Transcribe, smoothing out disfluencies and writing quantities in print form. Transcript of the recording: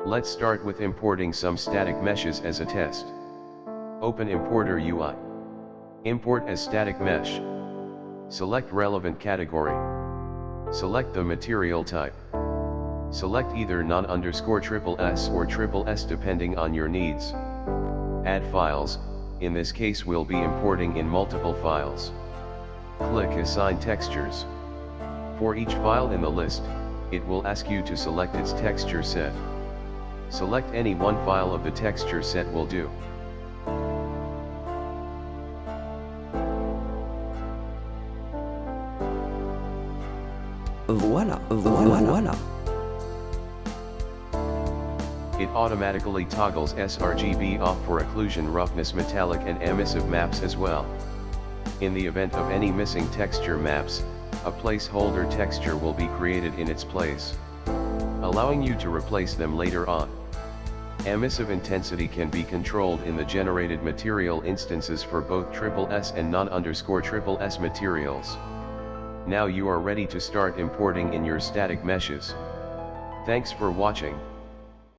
Let's start with importing some static meshes as a test. Open Importer UI. Import as static mesh. Select relevant category. Select the material type. Select either non_SSS or SSS depending on your needs. Add files, in this case we'll be importing in multiple files. Click Assign Textures. For each file in the list, it will ask you to select its texture set. Select any one file of the texture set will do. Voilà. It automatically toggles sRGB off for occlusion, roughness, metallic and emissive maps as well. In the event of any missing texture maps, a placeholder texture will be created in its place, allowing you to replace them later on. Emissive intensity can be controlled in the generated material instances for both SSS and non_SSS materials. Now you are ready to start importing in your static meshes. Thanks for watching.